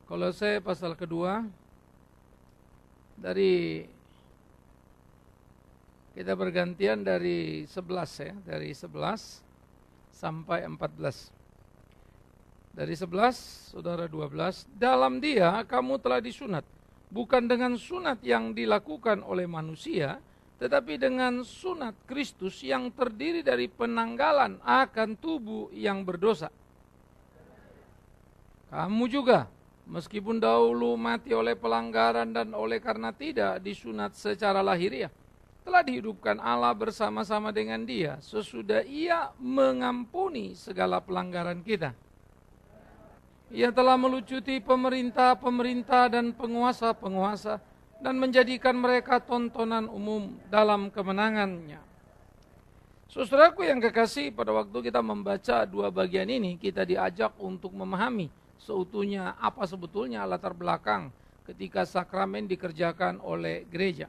Kolose pasal kedua, dari kita bergantian dari 11 ya, dari 11 sampai 14. Dari 11, saudara 12, dalam Dia kamu telah disunat, bukan dengan sunat yang dilakukan oleh manusia, tetapi dengan sunat Kristus yang terdiri dari penanggalan akan tubuh yang berdosa. Kamu juga, meskipun dahulu mati oleh pelanggaran dan oleh karena tidak disunat secara lahiriah, telah dihidupkan Allah bersama-sama dengan Dia sesudah Ia mengampuni segala pelanggaran kita. Ia telah melucuti pemerintah-pemerintah dan penguasa-penguasa dan menjadikan mereka tontonan umum dalam kemenangannya. Saudaraku yang kekasih, pada waktu kita membaca dua bagian ini, kita diajak untuk memahami seutuhnya apa sebetulnya latar belakang ketika sakramen dikerjakan oleh gereja.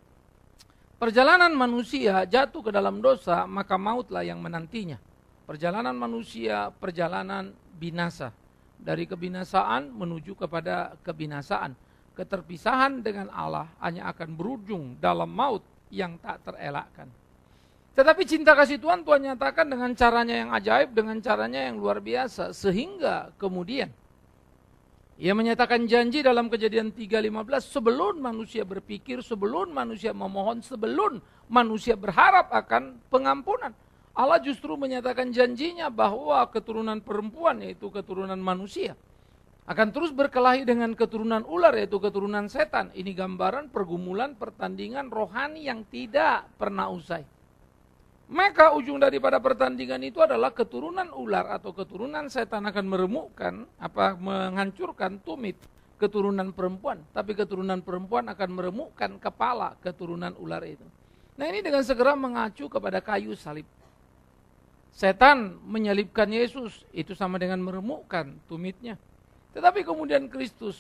Perjalanan manusia jatuh ke dalam dosa, maka mautlah yang menantinya. Perjalanan manusia, perjalanan binasa. Dari kebinasaan menuju kepada kebinasaan. Keterpisahan dengan Allah hanya akan berujung dalam maut yang tak terelakkan. Tetapi cinta kasih Tuhan nyatakan dengan caranya yang ajaib, dengan caranya yang luar biasa. Sehingga kemudian Ia menyatakan janji dalam Kejadian 3:15, sebelum manusia berpikir, sebelum manusia memohon, sebelum manusia berharap akan pengampunan, Allah justru menyatakan janjinya bahwa keturunan perempuan, yaitu keturunan manusia, akan terus berkelahi dengan keturunan ular, yaitu keturunan setan. Ini gambaran pergumulan pertandingan rohani yang tidak pernah usai. Maka ujung daripada pertandingan itu adalah keturunan ular atau keturunan setan akan menghancurkan tumit keturunan perempuan. Tapi keturunan perempuan akan meremukkan kepala keturunan ular itu. Nah, ini dengan segera mengacu kepada kayu salib. Setan menyalibkan Yesus, itu sama dengan meremukkan tumitnya. Tetapi kemudian Kristus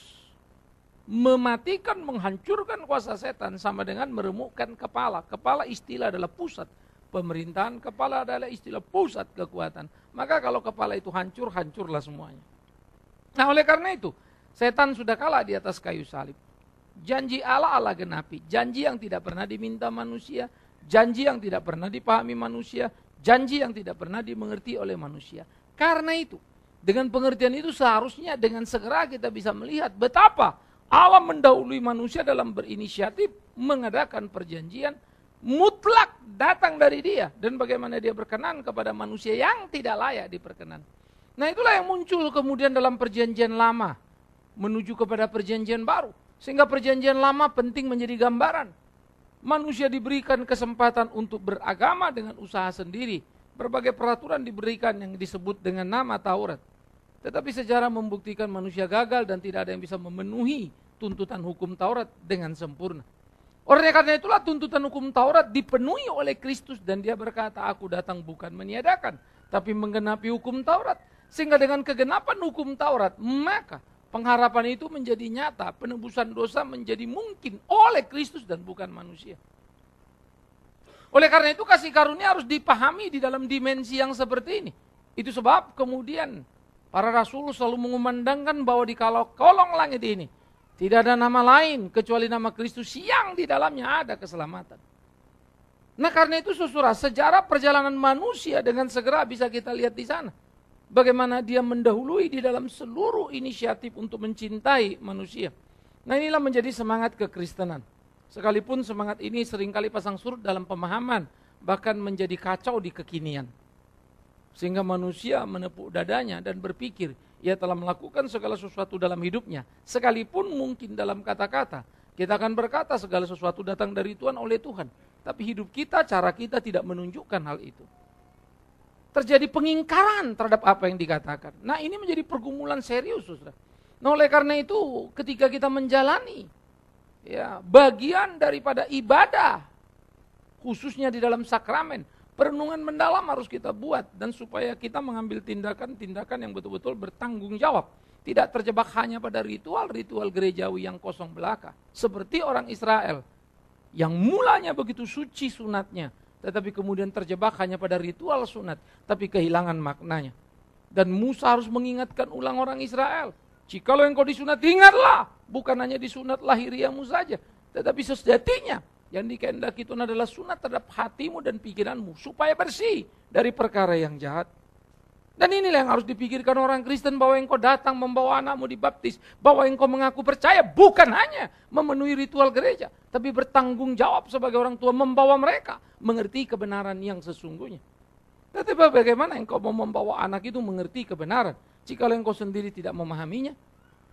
mematikan, menghancurkan kuasa setan sama dengan meremukkan kepala. Kepala istilah adalah pusat pemerintahan, kepala adalah istilah pusat kekuatan. Maka kalau kepala itu hancur, hancurlah semuanya. Nah, oleh karena itu, setan sudah kalah di atas kayu salib. Janji Allah genapi, janji yang tidak pernah diminta manusia, janji yang tidak pernah dipahami manusia, janji yang tidak pernah dimengerti oleh manusia. Karena itu, dengan pengertian itu seharusnya dengan segera kita bisa melihat betapa Allah mendahului manusia dalam berinisiatif mengadakan perjanjian mutlak datang dari Dia, dan bagaimana Dia berkenan kepada manusia yang tidak layak diperkenan. Nah, itulah yang muncul kemudian dalam perjanjian lama menuju kepada perjanjian baru. Sehingga perjanjian lama penting menjadi gambaran. Manusia diberikan kesempatan untuk beragama dengan usaha sendiri. Berbagai peraturan diberikan yang disebut dengan nama Taurat. Tetapi sejarah membuktikan manusia gagal dan tidak ada yang bisa memenuhi tuntutan hukum Taurat dengan sempurna. Oleh karena itulah tuntutan hukum Taurat dipenuhi oleh Kristus dan Dia berkata, aku datang bukan meniadakan, tapi menggenapi hukum Taurat. Sehingga dengan kegenapan hukum Taurat, maka pengharapan itu menjadi nyata, penebusan dosa menjadi mungkin oleh Kristus dan bukan manusia. Oleh karena itu kasih karunia harus dipahami di dalam dimensi yang seperti ini. Itu sebab kemudian para rasul selalu mengumandangkan bahwa di kolong langit ini tidak ada nama lain kecuali nama Kristus yang di dalamnya ada keselamatan. Nah, karena itu saudara, sejarah perjalanan manusia dengan segera bisa kita lihat di sana. Bagaimana Dia mendahului di dalam seluruh inisiatif untuk mencintai manusia. Nah, inilah menjadi semangat kekristenan. Sekalipun semangat ini seringkali pasang surut dalam pemahaman, bahkan menjadi kacau di kekinian. Sehingga manusia menepuk dadanya dan berpikir, ia telah melakukan segala sesuatu dalam hidupnya. Sekalipun mungkin dalam kata-kata, kita akan berkata segala sesuatu datang dari Tuhan oleh Tuhan. Tapi hidup kita, cara kita tidak menunjukkan hal itu. Terjadi pengingkaran terhadap apa yang dikatakan. Nah, ini menjadi pergumulan serius, saudara. Nah, oleh karena itu ketika kita menjalani bagian daripada ibadah, khususnya di dalam sakramen, perenungan mendalam harus kita buat, dan supaya kita mengambil tindakan-tindakan yang betul-betul bertanggung jawab. Tidak terjebak hanya pada ritual-ritual gerejawi yang kosong belaka. Seperti orang Israel yang mulanya begitu suci sunatnya, tetapi kemudian terjebak hanya pada ritual sunat, tapi kehilangan maknanya. Dan Musa harus mengingatkan ulang orang Israel. Jikalau engkau disunat, ingatlah, bukan hanya disunat lahiriamu saja, tetapi sejatinya yang dikehendaki itu adalah sunat terhadap hatimu dan pikiranmu, supaya bersih dari perkara yang jahat. Dan inilah yang harus dipikirkan orang Kristen, bahwa engkau datang membawa anakmu dibaptis, bahwa engkau mengaku percaya, bukan hanya memenuhi ritual gereja, tapi bertanggung jawab sebagai orang tua membawa mereka mengerti kebenaran yang sesungguhnya. Tetapi bagaimana engkau mau membawa anak itu mengerti kebenaran, jika engkau sendiri tidak memahaminya?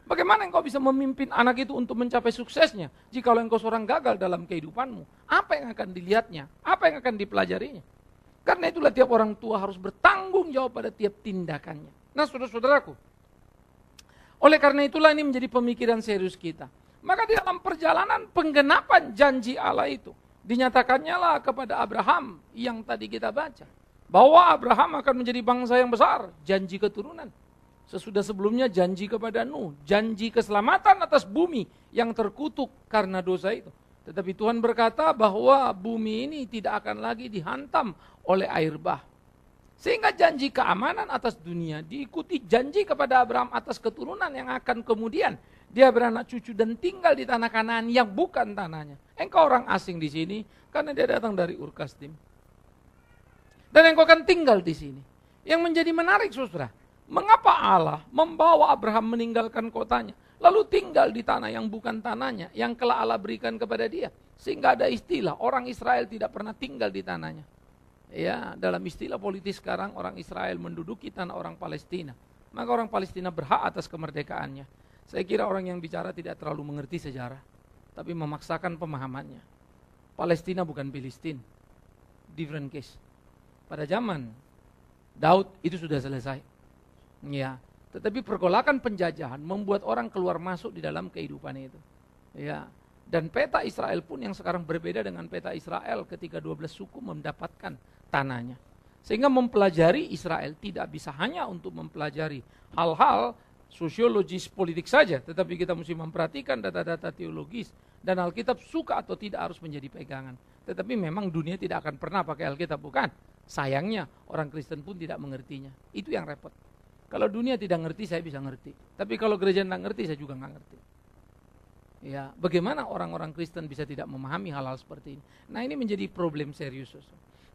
Bagaimana engkau bisa memimpin anak itu untuk mencapai suksesnya, jika engkau seorang gagal dalam kehidupanmu? Apa yang akan dilihatnya? Apa yang akan dipelajarinya? Karena itulah tiap orang tua harus bertanggung jawab pada tiap tindakannya. Nah, saudara-saudaraku, oleh karena itulah ini menjadi pemikiran serius kita. Maka di dalam perjalanan penggenapan janji Allah itu, dinyatakannya lah kepada Abraham yang tadi kita baca, bahwa Abraham akan menjadi bangsa yang besar, janji keturunan. Sesudah sebelumnya janji kepada Nuh, janji keselamatan atas bumi yang terkutuk karena dosa itu. Tetapi Tuhan berkata bahwa bumi ini tidak akan lagi dihantam oleh air bah. Sehingga janji keamanan atas dunia diikuti janji kepada Abraham atas keturunan yang akan kemudian dia beranak cucu dan tinggal di tanah Kanaan yang bukan tanahnya. Engkau orang asing di sini karena dia datang dari Ur Kasdim. Dan engkau akan tinggal di sini. Yang menjadi menarik, saudara, mengapa Allah membawa Abraham meninggalkan kotanya, lalu tinggal di tanah yang bukan tanahnya, yang kelak Allah berikan kepada dia. Sehingga ada istilah, orang Israel tidak pernah tinggal di tanahnya. Ya, dalam istilah politis sekarang, orang Israel menduduki tanah orang Palestina. Maka orang Palestina berhak atas kemerdekaannya. Saya kira orang yang bicara tidak terlalu mengerti sejarah, tapi memaksakan pemahamannya. Palestina bukan Filistin, different case. Pada zaman Daud itu sudah selesai. Ya, tetapi pergolakan penjajahan membuat orang keluar masuk di dalam kehidupan itu. Ya, dan peta Israel pun yang sekarang berbeda dengan peta Israel ketika 12 suku mendapatkan tanahnya. Sehingga mempelajari Israel tidak bisa hanya untuk mempelajari hal-hal sosiologis politik saja, tetapi kita mesti memperhatikan data-data teologis, dan Alkitab suka atau tidak harus menjadi pegangan. Tetapi memang dunia tidak akan pernah pakai Alkitab, bukan? Sayangnya orang Kristen pun tidak mengertinya. Itu yang repot. Kalau dunia tidak ngerti, saya bisa ngerti. Tapi kalau gereja tidak ngerti, saya juga nggak ngerti. Ya, bagaimana orang-orang Kristen bisa tidak memahami hal-hal seperti ini? Nah, ini menjadi problem serius.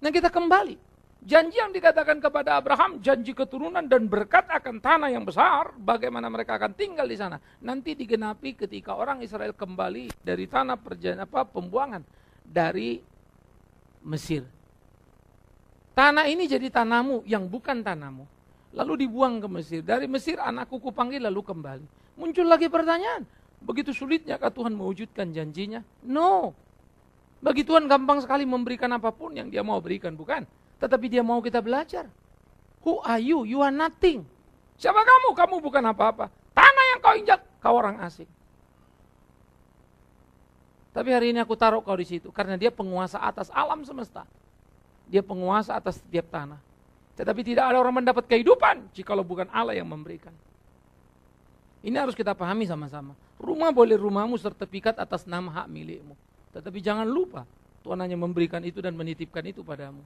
Nah, kita kembali. Janji yang dikatakan kepada Abraham, janji keturunan dan berkat akan tanah yang besar, bagaimana mereka akan tinggal di sana. Nanti digenapi ketika orang Israel kembali dari tanah pembuangan dari Mesir. Tanah ini jadi tanahmu yang bukan tanahmu. Lalu dibuang ke Mesir. Dari Mesir anakku kupanggil lalu kembali. Muncul lagi pertanyaan. Begitu sulitnya kah Tuhan mewujudkan janjinya? No. Bagi Tuhan gampang sekali memberikan apapun yang dia mau berikan, bukan? Tetapi dia mau kita belajar. Who are you? You are nothing. Siapa kamu? Kamu bukan apa-apa. Tanah yang kau injak, kau orang asing. Tapi hari ini aku taruh kau di situ. Karena dia penguasa atas alam semesta. Dia penguasa atas setiap tanah. Tetapi tidak ada orang mendapat kehidupan jikalau bukan Allah yang memberikan. Ini harus kita pahami sama-sama. Rumah boleh rumahmu sertifikat atas nama hak milikmu. Tetapi jangan lupa, Tuhan hanya memberikan itu dan menitipkan itu padamu.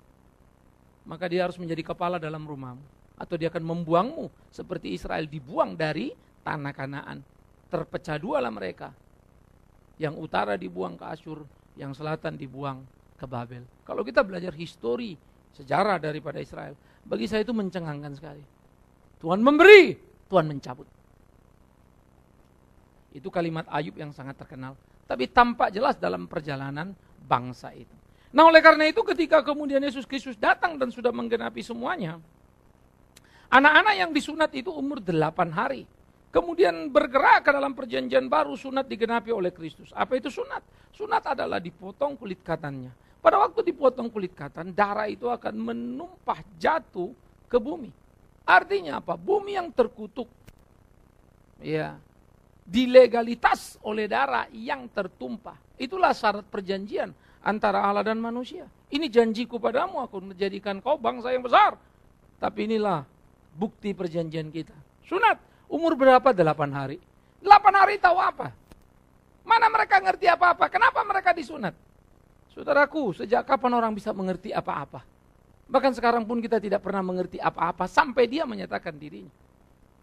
Maka dia harus menjadi kepala dalam rumahmu. Atau dia akan membuangmu seperti Israel dibuang dari tanah Kanaan. Terpecah dualah mereka. Yang utara dibuang ke Asyur, yang selatan dibuang ke Babel. Kalau kita belajar histori, sejarah daripada Israel, bagi saya itu mencengangkan sekali. Tuhan memberi, Tuhan mencabut. Itu kalimat Ayub yang sangat terkenal. Tapi tampak jelas dalam perjalanan bangsa itu. Nah, oleh karena itu ketika kemudian Yesus Kristus datang dan sudah menggenapi semuanya, anak-anak yang disunat itu umur 8 hari. Kemudian bergerak ke dalam perjanjian baru, sunat digenapi oleh Kristus. Apa itu sunat? Sunat adalah dipotong kulit katannya. Pada waktu dipotong kulit katan, darah itu akan menumpah jatuh ke bumi. Artinya apa? Bumi yang terkutuk, ya, dilegalitas oleh darah yang tertumpah. Itulah syarat perjanjian antara Allah dan manusia. Ini janjiku padamu, aku menjadikan kau bangsa yang besar. Tapi inilah bukti perjanjian kita. Sunat, umur berapa? 8 hari. 8 hari tahu apa? Mana mereka ngerti apa-apa? Kenapa mereka disunat? Saudaraku, sejak kapan orang bisa mengerti apa-apa? Bahkan sekarang pun kita tidak pernah mengerti apa-apa sampai dia menyatakan dirinya.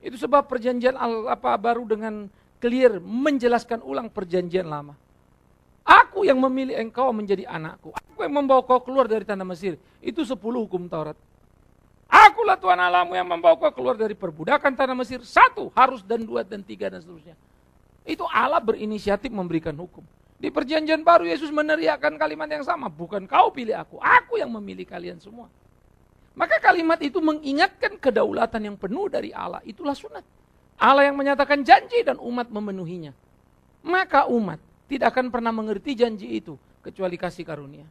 Itu sebab perjanjian baru dengan clear menjelaskan ulang perjanjian lama. Aku yang memilih engkau menjadi anakku. Aku yang membawa kau keluar dari tanah Mesir. Itu 10 hukum Taurat. Akulah Tuhan Allahmu yang membawa kau keluar dari perbudakan tanah Mesir. 1, harus, dan 2, dan 3, dan seterusnya. Itu Allah berinisiatif memberikan hukum. Di perjanjian baru Yesus meneriakkan kalimat yang sama. Bukan kau pilih aku yang memilih kalian semua. Maka kalimat itu mengingatkan kedaulatan yang penuh dari Allah. Itulah sunat. Allah yang menyatakan janji dan umat memenuhinya. Maka umat tidak akan pernah mengerti janji itu kecuali kasih karunia.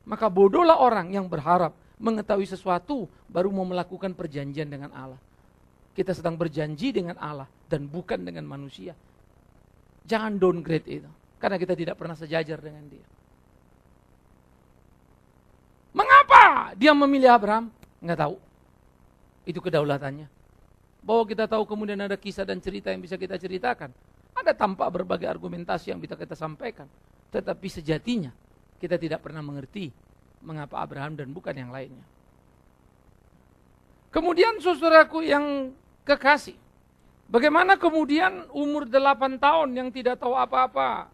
Maka bodohlah orang yang berharap mengetahui sesuatu baru mau melakukan perjanjian dengan Allah. Kita sedang berjanji dengan Allah dan bukan dengan manusia. Jangan downgrade itu. Karena kita tidak pernah sejajar dengan dia. Mengapa dia memilih Abraham? Enggak tahu. Itu kedaulatannya. Bahwa kita tahu kemudian ada kisah dan cerita yang bisa kita ceritakan. Ada tampak berbagai argumentasi yang bisa kita sampaikan. Tetapi sejatinya kita tidak pernah mengerti mengapa Abraham dan bukan yang lainnya. Kemudian saudaraku yang kekasih. Bagaimana kemudian umur 8 tahun yang tidak tahu apa-apa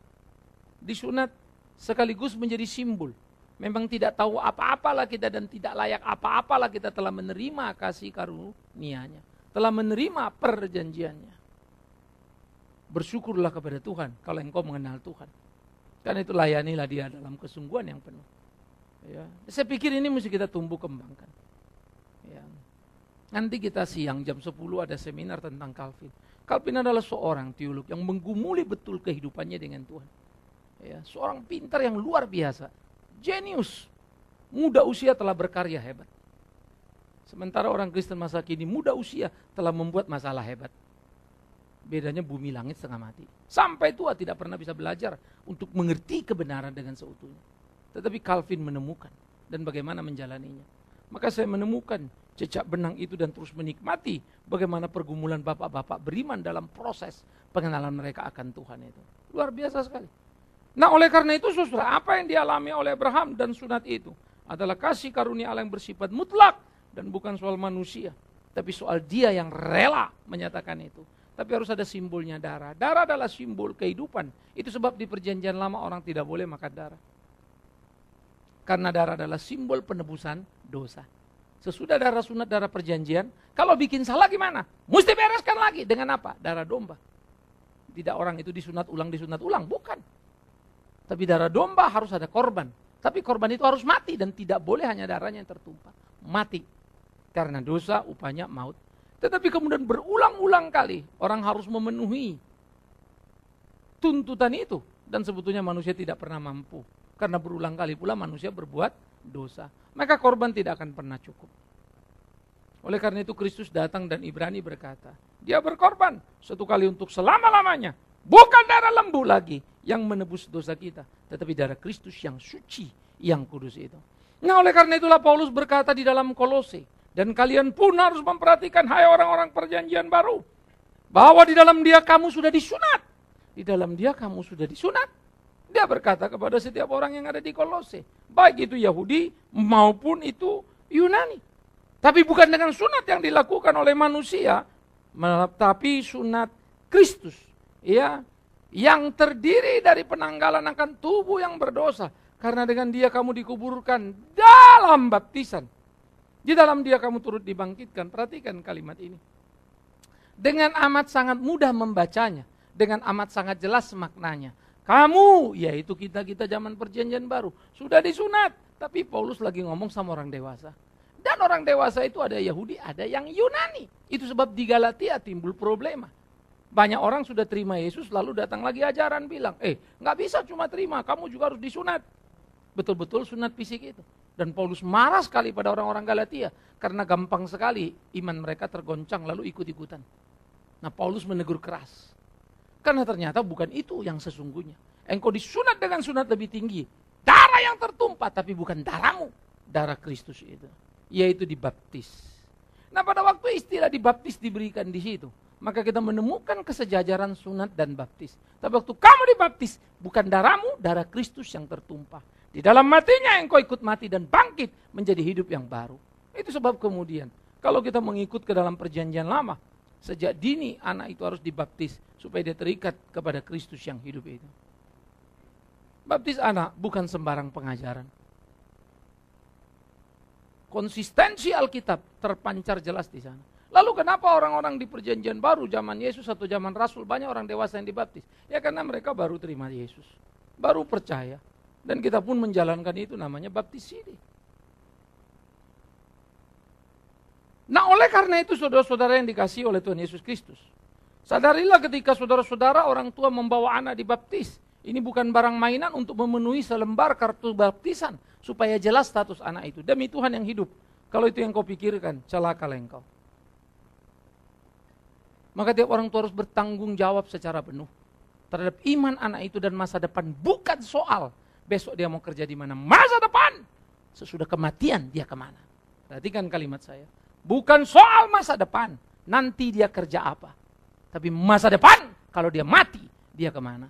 disunat sekaligus menjadi simbol. Memang tidak tahu apa-apalah kita dan tidak layak apa-apalah kita telah menerima kasih karunia-Nya. Telah menerima perjanjiannya. Bersyukurlah kepada Tuhan kalau engkau mengenal Tuhan. Karena itu layanilah dia dalam kesungguhan yang penuh. Ya. Saya pikir ini mesti kita tumbuh kembangkan. Ya. Nanti kita siang jam 10 ada seminar tentang Calvin. Calvin adalah seorang teolog yang menggumuli betul kehidupannya dengan Tuhan. Ya, seorang pintar yang luar biasa. Jenius. Muda usia telah berkarya hebat. Sementara orang Kristen masa kini muda usia telah membuat masalah hebat. Bedanya bumi langit setengah mati. Sampai tua tidak pernah bisa belajar untuk mengerti kebenaran dengan seutuhnya. Tetapi Calvin menemukan dan bagaimana menjalaninya. Maka saya menemukan jejak benang itu dan terus menikmati bagaimana pergumulan bapak-bapak beriman dalam proses pengenalan mereka akan Tuhan itu. Luar biasa sekali. Nah oleh karena itu saudara, apa yang dialami oleh Abraham dan sunat itu adalah kasih karunia Allah yang bersifat mutlak dan bukan soal manusia. Tapi soal dia yang rela menyatakan itu. Tapi harus ada simbolnya darah. Darah adalah simbol kehidupan. Itu sebab di perjanjian lama orang tidak boleh makan darah. Karena darah adalah simbol penebusan dosa. Sesudah darah sunat, darah perjanjian, kalau bikin salah gimana? Mesti bereskan lagi. Dengan apa? Darah domba. Tidak orang itu disunat ulang, bukan. Tapi darah domba harus ada korban. Tapi korban itu harus mati dan tidak boleh hanya darahnya yang tertumpah. Mati. Karena dosa upahnya maut. Tetapi kemudian berulang-ulang kali orang harus memenuhi tuntutan itu. Dan sebetulnya manusia tidak pernah mampu. Karena berulang kali pula manusia berbuat dosa. Maka korban tidak akan pernah cukup. Oleh karena itu Kristus datang dan Ibrani berkata, dia berkorban satu kali untuk selama-lamanya. Bukan darah lembu lagi yang menebus dosa kita, tetapi darah Kristus yang suci, yang kudus itu. Nah oleh karena itulah Paulus berkata di dalam Kolose, dan kalian pun harus memperhatikan hai orang-orang perjanjian baru, bahwa di dalam dia kamu sudah disunat. Di dalam dia kamu sudah disunat. Dia berkata kepada setiap orang yang ada di Kolose, baik itu Yahudi maupun itu Yunani. Tapi bukan dengan sunat yang dilakukan oleh manusia, tapi sunat Kristus. Ya, yang terdiri dari penanggalan akan tubuh yang berdosa. Karena dengan dia kamu dikuburkan dalam baptisan. Di dalam dia kamu turut dibangkitkan. Perhatikan kalimat ini. Dengan amat sangat mudah membacanya. Dengan amat sangat jelas maknanya. Kamu, yaitu kita zaman perjanjian baru, sudah disunat. Tapi Paulus lagi ngomong sama orang dewasa. Dan orang dewasa itu ada Yahudi, ada yang Yunani. Itu sebab di Galatia timbul problema. Banyak orang sudah terima Yesus lalu datang lagi ajaran bilang, nggak bisa cuma terima, kamu juga harus disunat. Betul-betul sunat fisik itu. Dan Paulus marah sekali pada orang-orang Galatia karena gampang sekali iman mereka tergoncang lalu ikut-ikutan. Nah Paulus menegur keras. Karena ternyata bukan itu yang sesungguhnya. Engkau disunat dengan sunat lebih tinggi. Darah yang tertumpah tapi bukan darahmu. Darah Kristus itu. Yaitu dibaptis. Nah pada waktu istilah dibaptis diberikan di situ. Maka kita menemukan kesejajaran sunat dan baptis. Tapi waktu kamu dibaptis, bukan darahmu, darah Kristus yang tertumpah. Di dalam matinya engkau ikut mati dan bangkit menjadi hidup yang baru. Itu sebab kemudian, kalau kita mengikut ke dalam perjanjian lama, Sejak dini anak itu harus dibaptis supaya dia terikat kepada Kristus yang hidup itu. Baptis anak bukan sembarang pengajaran. Konsistensi Alkitab terpancar jelas di sana. Lalu kenapa orang-orang di perjanjian baru zaman Yesus atau zaman Rasul banyak orang dewasa yang dibaptis? Ya karena mereka baru terima Yesus, baru percaya. Dan kita pun menjalankan itu namanya baptisidi. Nah oleh karena itu saudara-saudara yang dikasihi oleh Tuhan Yesus Kristus, sadarilah ketika saudara-saudara orang tua membawa anak dibaptis, ini bukan barang mainan untuk memenuhi selembar kartu baptisan supaya jelas status anak itu. Demi Tuhan yang hidup, kalau itu yang kau pikirkan, celakalah engkau. Maka tiap orang tua harus bertanggung jawab secara penuh terhadap iman anak itu dan masa depan. Bukan soal besok dia mau kerja di mana, masa depan. Sesudah kematian dia kemana. Perhatikan kalimat saya. Bukan soal masa depan, nanti dia kerja apa. Tapi masa depan, kalau dia mati, dia kemana.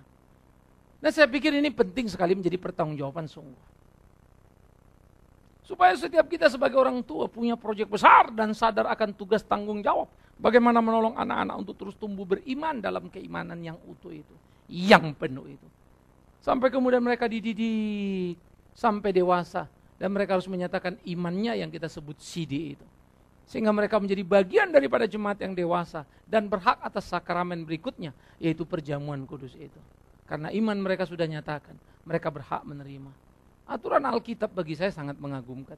Dan saya pikir ini penting sekali menjadi pertanggungjawaban sungguh. Supaya setiap kita sebagai orang tua punya proyek besar dan sadar akan tugas tanggung jawab. Bagaimana menolong anak-anak untuk terus tumbuh beriman dalam keimanan yang utuh itu. Yang penuh itu. Sampai kemudian mereka dididik sampai dewasa. Dan mereka harus menyatakan imannya yang kita sebut CD itu. Sehingga mereka menjadi bagian daripada jemaat yang dewasa. Dan berhak atas sakramen berikutnya. Yaitu perjamuan kudus itu. Karena iman mereka sudah nyatakan. Mereka berhak menerima. Aturan Alkitab bagi saya sangat mengagumkan.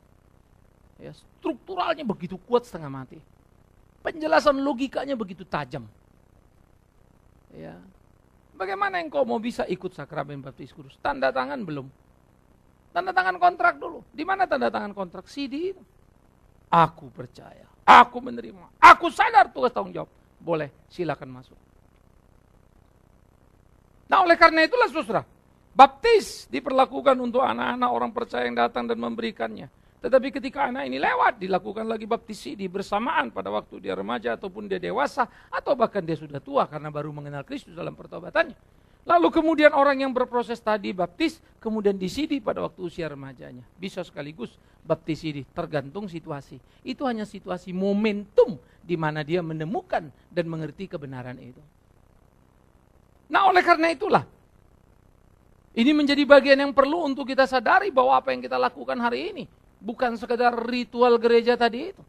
Ya, strukturalnya begitu kuat setengah mati. Penjelasan logikanya begitu tajam. Ya. Bagaimana engkau mau bisa ikut sakramen baptis kudus? Tanda tangan belum. Tanda tangan kontrak dulu. Di mana tanda tangan kontrak? CD itu. Aku percaya, aku menerima, aku sadar tugas tanggung jawab. Boleh, silakan masuk. Nah oleh karena itulah saudara, baptis diperlakukan untuk anak-anak orang percaya yang datang dan memberikannya. Tetapi ketika anak ini lewat, dilakukan lagi baptisidi bersamaan pada waktu dia remaja ataupun dia dewasa, atau bahkan dia sudah tua karena baru mengenal Kristus dalam pertobatannya. Lalu kemudian orang yang berproses tadi baptis, kemudian disidi pada waktu usia remajanya. Bisa sekaligus baptisidi, tergantung situasi. Itu hanya situasi momentum di mana dia menemukan dan mengerti kebenaran itu. Nah oleh karena itulah, ini menjadi bagian yang perlu untuk kita sadari bahwa apa yang kita lakukan hari ini bukan sekedar ritual gereja tadi itu.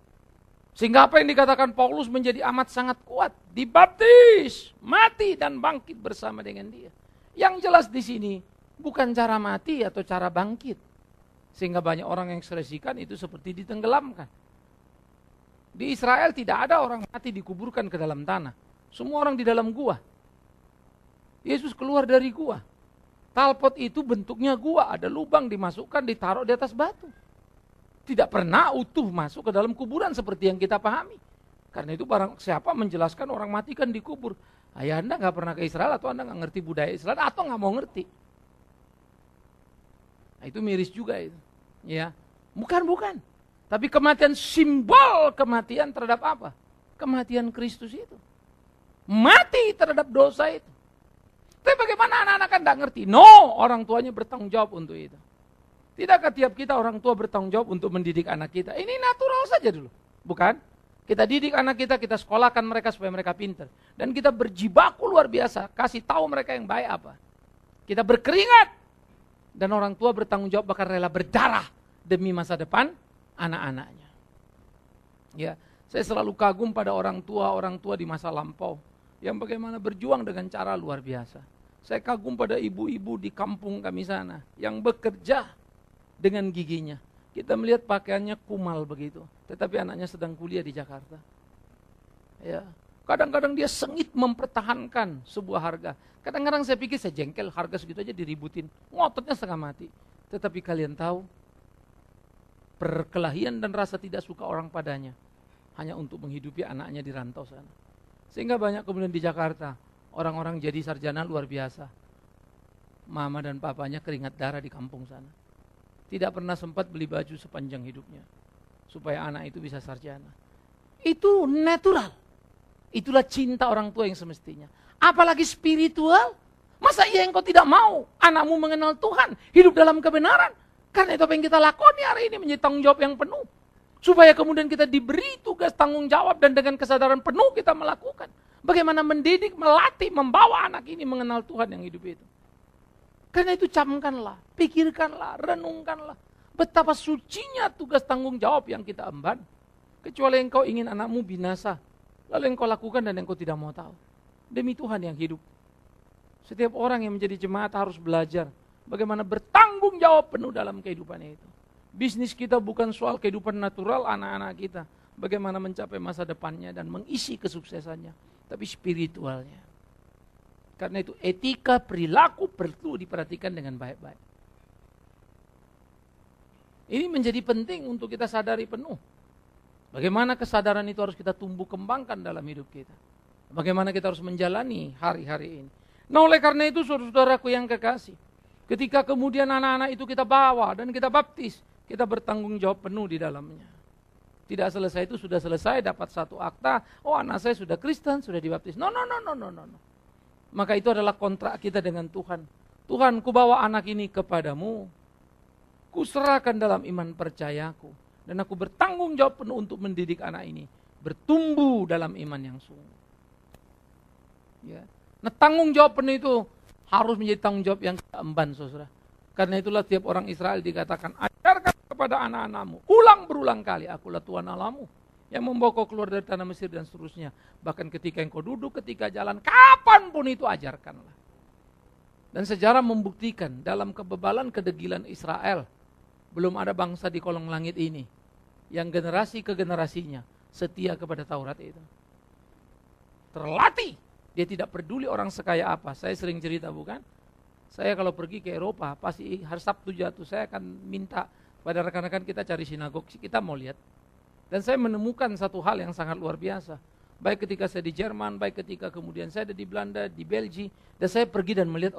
Sehingga apa yang dikatakan Paulus menjadi amat sangat kuat. Dibaptis, mati dan bangkit bersama dengan dia. Yang jelas di sini bukan cara mati atau cara bangkit. Sehingga banyak orang yang selesikan itu seperti ditenggelamkan. Di Israel tidak ada orang mati dikuburkan ke dalam tanah. Semua orang di dalam gua. Yesus keluar dari gua. Talpot itu bentuknya gua, ada lubang dimasukkan, ditaruh di atas batu. Tidak pernah utuh masuk ke dalam kuburan seperti yang kita pahami. Karena itu barang siapa menjelaskan orang mati kan dikubur. Ayah Anda gak pernah ke Israel atau Anda gak ngerti budaya Israel atau gak mau ngerti. Nah, itu miris juga itu. Ya, bukan. Tapi kematian, simbol kematian terhadap apa? Kematian Kristus itu. Mati terhadap dosa itu. Tapi bagaimana anak-anak kan gak ngerti? No, orang tuanya bertanggung jawab untuk itu. Tidakkah tiap kita orang tua bertanggung jawab untuk mendidik anak kita? Ini natural saja dulu, bukan? Kita didik anak kita, kita sekolahkan mereka supaya mereka pintar. Dan kita berjibaku luar biasa, kasih tahu mereka yang baik apa. Kita berkeringat. Dan orang tua bertanggung jawab bahkan rela berdarah demi masa depan anak-anaknya. Ya, saya selalu kagum pada orang tua di masa lampau. Yang bagaimana berjuang dengan cara luar biasa. Saya kagum pada ibu-ibu di kampung kami sana. Yang bekerja dengan giginya. Kita melihat pakaiannya kumal begitu. Tetapi anaknya sedang kuliah di Jakarta. Ya, kadang-kadang dia sengit mempertahankan sebuah harga. Kadang-kadang saya pikir saya jengkel, harga segitu aja diributin. Ngototnya setengah mati. Tetapi kalian tahu, perkelahian dan rasa tidak suka orang padanya hanya untuk menghidupi anaknya di rantau sana. Sehingga banyak kemudian di Jakarta, orang-orang jadi sarjana luar biasa. Mama dan papanya keringat darah di kampung sana. Tidak pernah sempat beli baju sepanjang hidupnya. Supaya anak itu bisa sarjana. Itu natural. Itulah cinta orang tua yang semestinya. Apalagi spiritual. Masa iya engkau tidak mau anakmu mengenal Tuhan. Hidup dalam kebenaran. Karena itu apa yang kita lakoni hari ini menjadi tanggung jawab yang penuh. Supaya kemudian kita diberi tugas tanggung jawab dan dengan kesadaran penuh kita melakukan. Bagaimana mendidik, melatih, membawa anak ini mengenal Tuhan yang hidup itu. Karena itu camkanlah, pikirkanlah, renungkanlah. Betapa sucinya tugas tanggung jawab yang kita emban. Kecuali engkau ingin anakmu binasa, lalu engkau lakukan dan engkau tidak mau tahu. Demi Tuhan yang hidup. Setiap orang yang menjadi jemaat harus belajar bagaimana bertanggung jawab penuh dalam kehidupannya itu. Bisnis kita bukan soal kehidupan natural anak-anak kita. Bagaimana mencapai masa depannya dan mengisi kesuksesannya. Tapi spiritualnya. Karena itu etika perilaku perlu diperhatikan dengan baik-baik. Ini menjadi penting untuk kita sadari penuh. Bagaimana kesadaran itu harus kita tumbuh kembangkan dalam hidup kita. Bagaimana kita harus menjalani hari-hari ini. Nah oleh karena itu saudara-saudaraku yang kekasih. Ketika kemudian anak-anak itu kita bawa dan kita baptis. Kita bertanggung jawab penuh di dalamnya. Tidak selesai itu sudah selesai dapat satu akta. Oh anak saya sudah Kristen, sudah dibaptis. No. Maka itu adalah kontrak kita dengan Tuhan. Tuhan, ku bawa anak ini kepadamu. Ku serahkan dalam iman percayaku. Dan aku bertanggung jawab penuh untuk mendidik anak ini. Bertumbuh dalam iman yang sungguh. Ya. Nah tanggung jawab penuh itu harus menjadi tanggung jawab yang kita emban saudara. Karena itulah tiap orang Israel dikatakan, ajarkan kepada anak-anakmu, ulang berulang kali, akulah Tuhan Allahmu, yang membawa kau keluar dari tanah Mesir dan seterusnya. Bahkan ketika engkau duduk, ketika jalan, kapanpun itu ajarkanlah. Dan sejarah membuktikan, dalam kebebalan kedegilan Israel, belum ada bangsa di kolong langit ini, yang generasi ke generasinya, setia kepada Taurat itu. Terlatih, dia tidak peduli orang sekaya apa. Saya sering cerita bukan? Saya kalau pergi ke Eropa, pasti hari Sabtu jatuh, saya akan minta pada rekan-rekan kita cari sinagog, kita mau lihat. Dan saya menemukan satu hal yang sangat luar biasa. Baik ketika saya di Jerman, baik ketika kemudian saya ada di Belanda, di Belgia, dan saya pergi dan melihat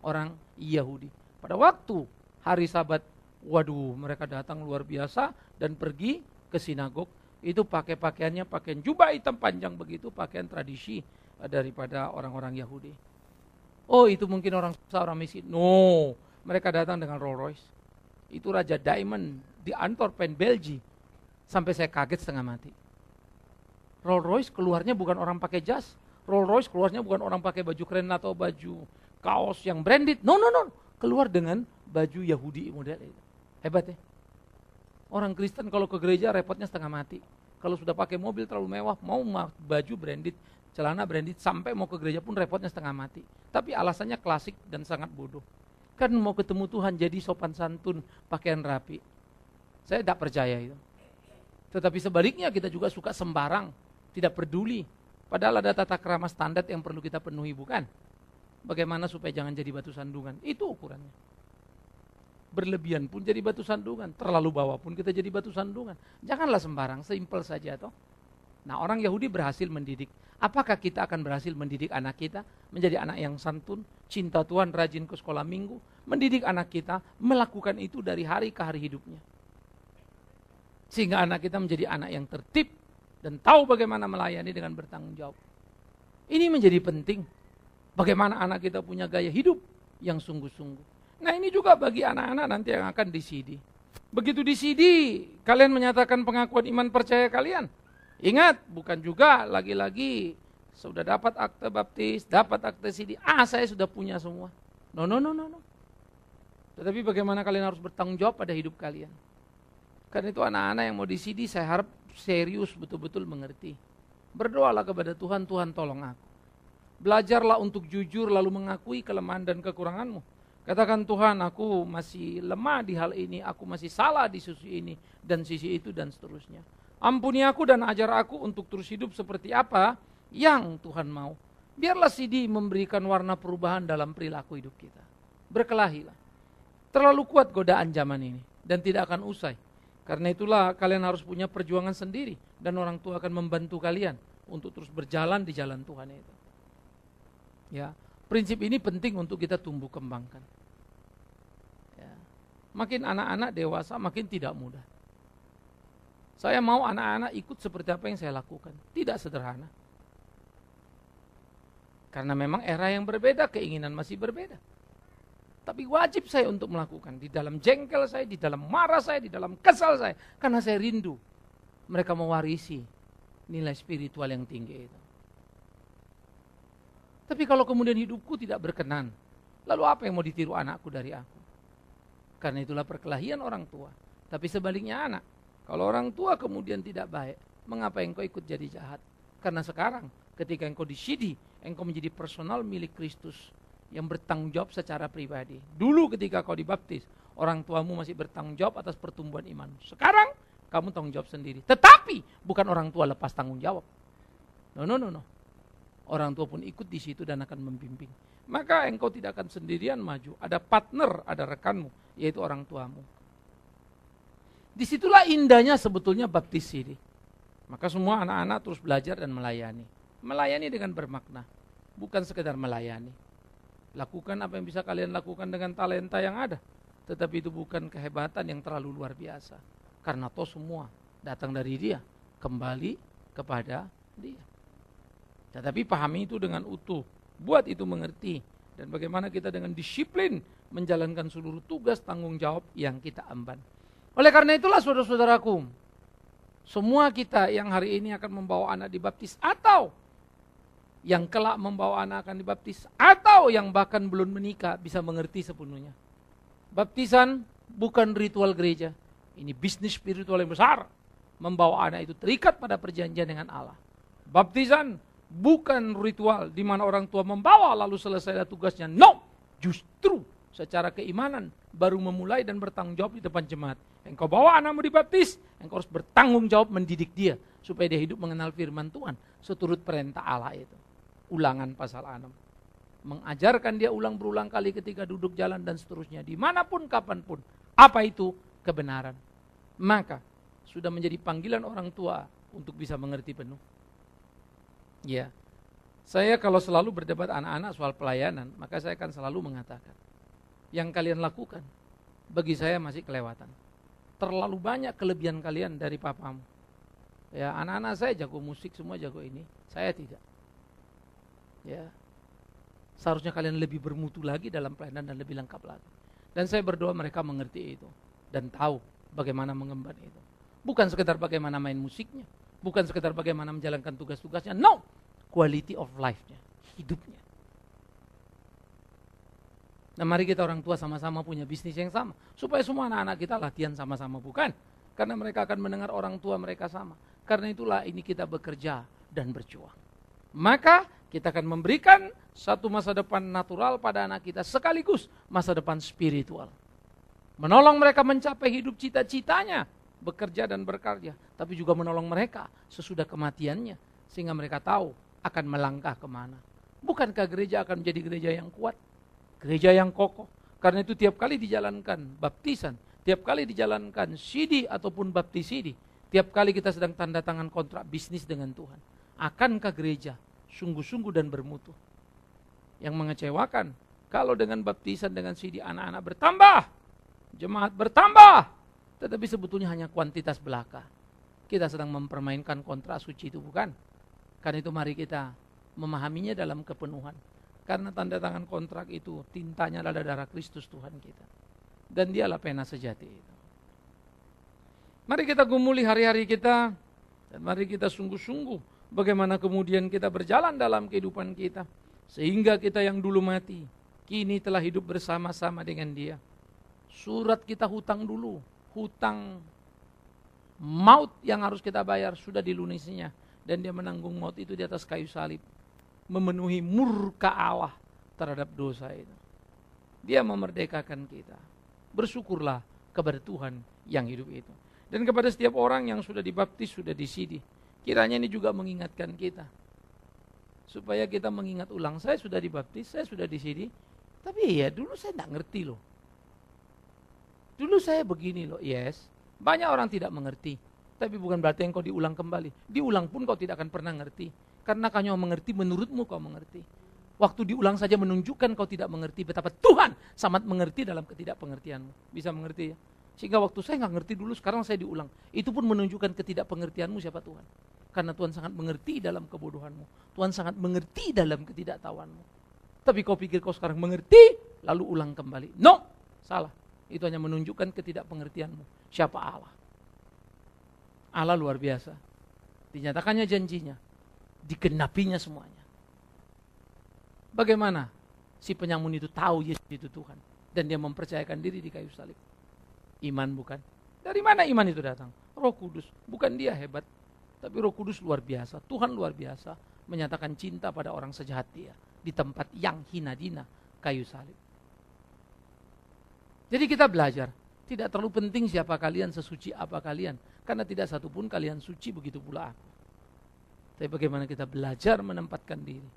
orang Yahudi. Pada waktu hari Sabat, waduh mereka datang luar biasa dan pergi ke sinagog. Itu pakai pakaiannya, pakaian jubah hitam panjang begitu, pakaian tradisi daripada orang-orang Yahudi. Oh itu mungkin orang susah, orang miskin. No, mereka datang dengan Rolls Royce. Itu Raja Diamond di Antwerpen, Belgia. Sampai saya kaget setengah mati. Rolls Royce keluarnya bukan orang pakai jas. Rolls Royce keluarnya bukan orang pakai baju keren atau baju kaos yang branded. No. Keluar dengan baju Yahudi model itu. Hebat ya. Orang Kristen kalau ke gereja repotnya setengah mati. Kalau sudah pakai mobil terlalu mewah, mau baju branded, celana branded, sampai mau ke gereja pun repotnya setengah mati. Tapi alasannya klasik dan sangat bodoh. Kan mau ketemu Tuhan jadi sopan santun, pakaian rapi. Saya tidak percaya itu. Tetapi sebaliknya kita juga suka sembarang, tidak peduli. Padahal ada tata krama standar yang perlu kita penuhi, bukan? Bagaimana supaya jangan jadi batu sandungan? Itu ukurannya. Berlebihan pun jadi batu sandungan, terlalu bawah pun kita jadi batu sandungan. Janganlah sembarang, simpel saja toh. Nah orang Yahudi berhasil mendidik. Apakah kita akan berhasil mendidik anak kita menjadi anak yang santun, cinta Tuhan, rajin ke sekolah minggu, mendidik anak kita melakukan itu dari hari ke hari hidupnya. Sehingga anak kita menjadi anak yang tertib dan tahu bagaimana melayani dengan bertanggung jawab. Ini menjadi penting. Bagaimana anak kita punya gaya hidup yang sungguh-sungguh. Nah ini juga bagi anak-anak nanti yang akan disidi. Begitu disidi, kalian menyatakan pengakuan iman percaya kalian. Ingat, bukan juga lagi-lagi sudah dapat akte baptis, dapat akte sidi. Saya sudah punya semua. No. Tetapi bagaimana kalian harus bertanggung jawab pada hidup kalian. Karena itu anak-anak yang mau disidi saya harap serius betul-betul mengerti. Berdoalah kepada Tuhan, Tuhan tolong aku. Belajarlah untuk jujur lalu mengakui kelemahan dan kekuranganmu. Katakan Tuhan aku masih lemah di hal ini, aku masih salah di sisi ini dan sisi itu dan seterusnya. Ampuni aku dan ajar aku untuk terus hidup seperti apa yang Tuhan mau. Biarlah CD memberikan warna perubahan dalam perilaku hidup kita. Berkelahilah. Terlalu kuat godaan zaman ini dan tidak akan usai. Karena itulah kalian harus punya perjuangan sendiri dan orang tua akan membantu kalian untuk terus berjalan di jalan Tuhan itu. Ya, prinsip ini penting untuk kita tumbuh kembangkan. Ya. Makin anak-anak dewasa makin tidak mudah. Saya mau anak-anak ikut seperti apa yang saya lakukan. Tidak sederhana. Karena memang era yang berbeda, keinginan masih berbeda. Tapi wajib saya untuk melakukan. Di dalam jengkel saya, di dalam marah saya, di dalam kesal saya. Karena saya rindu mereka mewarisi nilai spiritual yang tinggi itu. Tapi kalau kemudian hidupku tidak berkenan, lalu apa yang mau ditiru anakku dari aku? Karena itulah perkelahian orang tua. Tapi sebaliknya anak, kalau orang tua kemudian tidak baik, mengapa engkau ikut jadi jahat? Karena sekarang ketika engkau disidi, engkau menjadi personal milik Kristus yang bertanggung jawab secara pribadi. Dulu ketika kau dibaptis, orang tuamu masih bertanggung jawab atas pertumbuhan iman. Sekarang kamu tanggung jawab sendiri. Tetapi bukan orang tua lepas tanggung jawab. No. Orang tua pun ikut di situ dan akan membimbing. Maka engkau tidak akan sendirian maju. Ada partner, ada rekanmu, yaitu orang tuamu. Disitulah indahnya sebetulnya baptis ini. Maka semua anak-anak terus belajar dan melayani. Melayani dengan bermakna, bukan sekedar melayani. Lakukan apa yang bisa kalian lakukan dengan talenta yang ada. Tetapi itu bukan kehebatan yang terlalu luar biasa. Karena toh semua datang dari Dia, kembali kepada Dia. Tetapi pahami itu dengan utuh, buat itu mengerti. Dan bagaimana kita dengan disiplin menjalankan seluruh tugas tanggung jawab yang kita emban. Oleh karena itulah saudara-saudaraku, semua kita yang hari ini akan membawa anak dibaptis, atau yang kelak membawa anak akan dibaptis, atau yang bahkan belum menikah, bisa mengerti sepenuhnya. Baptisan bukan ritual gereja, ini bisnis spiritual yang besar. Membawa anak itu terikat pada perjanjian dengan Allah. Baptisan bukan ritual di mana orang tua membawa lalu selesai tugasnya. No, justru secara keimanan baru memulai dan bertanggung jawab di depan jemaat. Engkau bawa anakmu dibaptis, engkau harus bertanggung jawab mendidik dia supaya dia hidup mengenal firman Tuhan seturut perintah Allah itu. Ulangan pasal 6. Mengajarkan dia ulang berulang kali ketika duduk jalan dan seterusnya, dimanapun kapanpun. Apa itu kebenaran? Maka sudah menjadi panggilan orang tua untuk bisa mengerti penuh. Ya, saya kalau selalu berdebat anak-anak soal pelayanan, maka saya akan selalu mengatakan, yang kalian lakukan bagi saya masih kelewatan. Terlalu banyak kelebihan kalian dari papamu. Ya, anak-anak saya jago musik, semua jago ini, saya tidak. Ya, seharusnya kalian lebih bermutu lagi dalam pelayanan dan lebih lengkap lagi. Dan saya berdoa mereka mengerti itu dan tahu bagaimana mengemban itu. Bukan sekedar bagaimana main musiknya, bukan sekedar bagaimana menjalankan tugas-tugasnya, no, quality of life-nya, hidupnya. Nah, mari kita orang tua sama-sama punya bisnis yang sama, supaya semua anak-anak kita latihan sama-sama, bukan? Karena mereka akan mendengar orang tua mereka sama. Karena itulah ini kita bekerja dan berjuang. Maka kita akan memberikan satu masa depan natural pada anak kita, sekaligus masa depan spiritual. Menolong mereka mencapai hidup cita-citanya, bekerja dan berkarya, tapi juga menolong mereka sesudah kematiannya, sehingga mereka tahu akan melangkah kemana. Bukankah gereja akan menjadi gereja yang kuat, gereja yang kokoh? Karena itu tiap kali dijalankan baptisan, tiap kali dijalankan sidi ataupun baptisidi, tiap kali kita sedang tanda tangan kontrak bisnis dengan Tuhan, akankah gereja sungguh-sungguh dan bermutu? Yang mengecewakan, kalau dengan baptisan dengan sidi anak-anak bertambah, jemaat bertambah, tetapi sebetulnya hanya kuantitas belaka. Kita sedang mempermainkan kontrak suci itu, bukan? Karena itu mari kita memahaminya dalam kepenuhan. Karena tanda tangan kontrak itu tintanya adalah darah Kristus Tuhan kita. Dan dialah pena sejati itu. Mari kita gumuli hari-hari kita. Dan mari kita sungguh-sungguh bagaimana kemudian kita berjalan dalam kehidupan kita. Sehingga kita yang dulu mati, kini telah hidup bersama-sama dengan Dia. Surat kita hutang dulu. Hutang maut yang harus kita bayar sudah dilunasinya. Dan Dia menanggung maut itu di atas kayu salib. Memenuhi murka Allah terhadap dosa itu. Dia memerdekakan kita. Bersyukurlah kepada Tuhan yang hidup itu. Dan kepada setiap orang yang sudah dibaptis, sudah disidi, kiranya ini juga mengingatkan kita. Supaya kita mengingat ulang, saya sudah dibaptis, saya sudah disidi, tapi ya dulu saya tidak ngerti loh. Dulu saya begini loh, yes. Banyak orang tidak mengerti, tapi bukan berarti engkau diulang kembali. Diulang pun kau tidak akan pernah ngerti. Karena kau mengerti menurutmu kau mengerti. Waktu diulang saja menunjukkan kau tidak mengerti betapa Tuhan sangat mengerti dalam ketidakpengertianmu. Bisa mengerti ya? Sehingga waktu saya nggak ngerti dulu, sekarang saya diulang. Itu pun menunjukkan ketidakpengertianmu siapa Tuhan. Karena Tuhan sangat mengerti dalam kebodohanmu. Tuhan sangat mengerti dalam ketidaktahuanmu. Tapi kau pikir kau sekarang mengerti, lalu ulang kembali. No, salah. Itu hanya menunjukkan ketidakpengertianmu. Siapa Allah. Allah luar biasa. Dinyatakannya janjinya, digenapinya semuanya. Bagaimana si penyamun itu tahu Yesus itu Tuhan dan dia mempercayakan diri di kayu salib? Iman bukan? Dari mana iman itu datang? Roh Kudus. Bukan dia hebat, tapi Roh Kudus luar biasa. Tuhan luar biasa menyatakan cinta pada orang sejahat dia di tempat yang hina dina, kayu salib. Jadi kita belajar, tidak terlalu penting siapa kalian, sesuci apa kalian, karena tidak satupun kalian suci, begitu pula aku. Tapi bagaimana kita belajar menempatkan diri,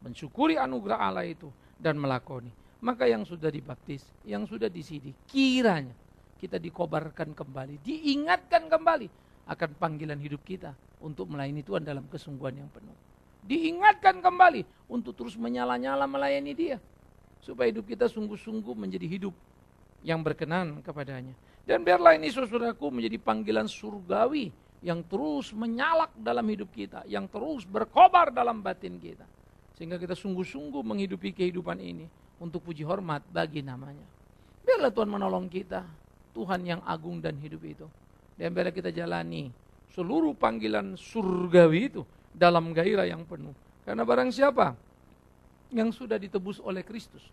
mensyukuri anugerah Allah itu, dan melakoni. Maka yang sudah dibaptis, yang sudah disidi, kiranya kita dikobarkan kembali, diingatkan kembali akan panggilan hidup kita untuk melayani Tuhan dalam kesungguhan yang penuh. Diingatkan kembali untuk terus menyala-nyala melayani Dia, supaya hidup kita sungguh-sungguh menjadi hidup yang berkenan kepadanya. Dan biarlah ini saudaraku menjadi panggilan surgawi yang terus menyalak dalam hidup kita, yang terus berkobar dalam batin kita, sehingga kita sungguh-sungguh menghidupi kehidupan ini untuk puji hormat bagi namanya. Biarlah Tuhan menolong kita, Tuhan yang agung dan hidup itu, dan biarlah kita jalani seluruh panggilan surgawi itu dalam gairah yang penuh. Karena barang siapa yang sudah ditebus oleh Kristus,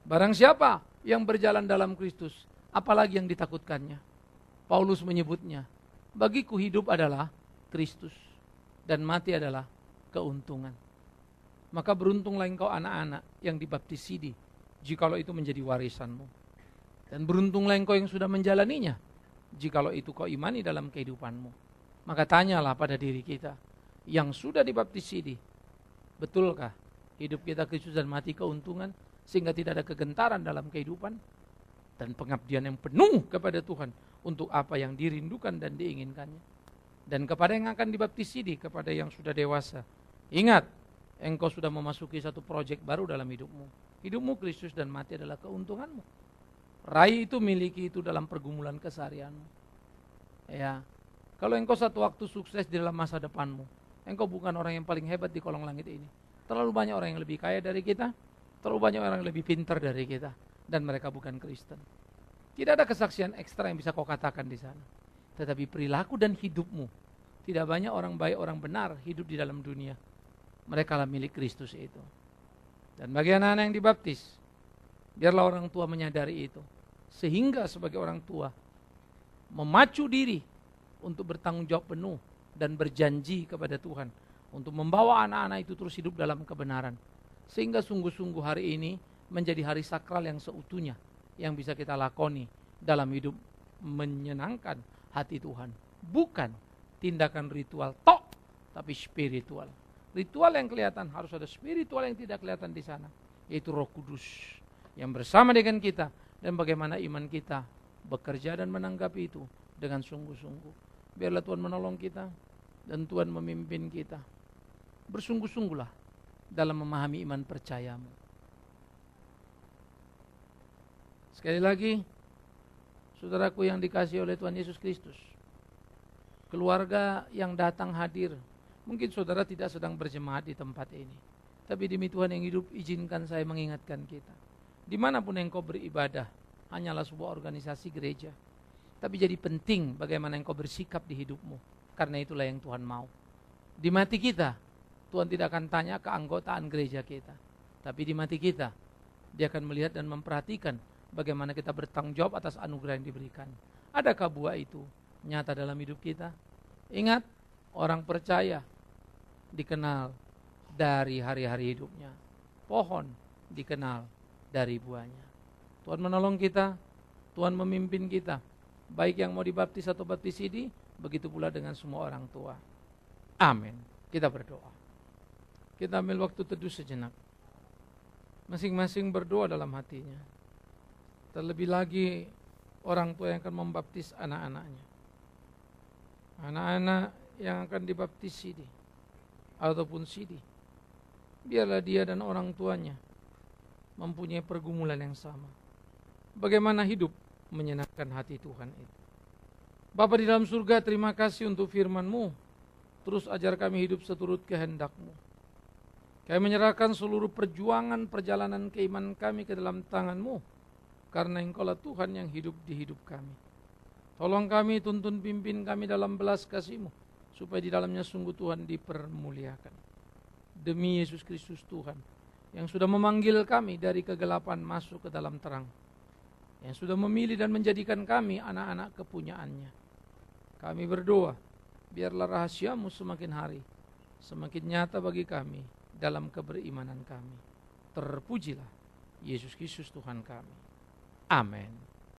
barang siapa yang berjalan dalam Kristus, apalagi yang ditakutkannya? Paulus menyebutnya, bagiku hidup adalah Kristus dan mati adalah keuntungan. Maka beruntunglah engkau anak-anak yang dibaptisidi, jikalau itu menjadi warisanmu. Dan beruntunglah engkau yang sudah menjalaninya, jikalau itu kau imani dalam kehidupanmu. Maka tanyalah pada diri kita, yang sudah dibaptisidi, betulkah hidup kita Kristus dan mati keuntungan? Sehingga tidak ada kegentaran dalam kehidupan dan pengabdian yang penuh kepada Tuhan untuk apa yang dirindukan dan diinginkannya. Dan kepada yang akan dibaptisidi, kepada yang sudah dewasa, ingat, engkau sudah memasuki satu proyek baru dalam hidupmu. Hidupmu Kristus dan mati adalah keuntunganmu. Raih itu, miliki itu dalam pergumulan keseharianmu. Ya, kalau engkau satu waktu sukses di dalam masa depanmu, engkau bukan orang yang paling hebat di kolong langit ini. Terlalu banyak orang yang lebih kaya dari kita, terlalu banyak orang yang lebih pintar dari kita, dan mereka bukan Kristen. Tidak ada kesaksian ekstra yang bisa kau katakan di sana. Tetapi perilaku dan hidupmu, tidak banyak orang baik, orang benar hidup di dalam dunia. Mereka lah milik Kristus itu. Dan bagi anak-anak yang dibaptis, biarlah orang tua menyadari itu. Sehingga sebagai orang tua, memacu diri untuk bertanggung jawab penuh dan berjanji kepada Tuhan untuk membawa anak-anak itu terus hidup dalam kebenaran. Sehingga sungguh-sungguh hari ini menjadi hari sakral yang seutuhnya yang bisa kita lakoni dalam hidup menyenangkan hati Tuhan. Bukan tindakan ritual tok, tapi spiritual. Ritual yang kelihatan, harus ada spiritual yang tidak kelihatan di sana, yaitu Roh Kudus yang bersama dengan kita, dan bagaimana iman kita bekerja dan menanggapi itu dengan sungguh-sungguh. Biarlah Tuhan menolong kita dan Tuhan memimpin kita. Bersungguh-sungguhlah dalam memahami iman percayamu. Sekali lagi, saudaraku yang dikasihi oleh Tuhan Yesus Kristus, keluarga yang datang hadir, mungkin saudara tidak sedang berjemaat di tempat ini, tapi demi Tuhan yang hidup, izinkan saya mengingatkan kita, dimanapun engkau beribadah, hanyalah sebuah organisasi gereja, tapi jadi penting bagaimana engkau bersikap di hidupmu, karena itulah yang Tuhan mau. Di mati kita, Tuhan tidak akan tanya keanggotaan gereja kita, tapi di mati kita, Dia akan melihat dan memperhatikan bagaimana kita bertanggung jawab atas anugerah yang diberikan. Adakah buah itu nyata dalam hidup kita? Ingat, orang percaya dikenal dari hari-hari hidupnya. Pohon dikenal dari buahnya. Tuhan menolong kita, Tuhan memimpin kita, baik yang mau dibaptis atau baptisidi, begitu pula dengan semua orang tua. Amin. Kita berdoa. Kita ambil waktu teduh sejenak. Masing-masing berdoa dalam hatinya. Terlebih lagi orang tua yang akan membaptis anak-anaknya. Anak-anak yang akan dibaptis sidi ataupun sidi. Biarlah dia dan orang tuanya mempunyai pergumulan yang sama. Bagaimana hidup menyenangkan hati Tuhan itu. Bapa di dalam surga, terima kasih untuk firman-Mu. Terus ajar kami hidup seturut kehendak-Mu. Kami menyerahkan seluruh perjuangan perjalanan keimanan kami ke dalam tangan-Mu, karena Engkaulah Tuhan yang hidup di hidup kami. Tolong kami, tuntun pimpin kami dalam belas kasih-Mu, supaya di dalamnya sungguh Tuhan dipermuliakan. Demi Yesus Kristus Tuhan, yang sudah memanggil kami dari kegelapan masuk ke dalam terang, yang sudah memilih dan menjadikan kami anak-anak kepunyaannya. Kami berdoa, biarlah rahasia-Mu semakin hari semakin nyata bagi kami dalam keberimanan kami. Terpujilah Yesus Kristus Tuhan kami. Amin.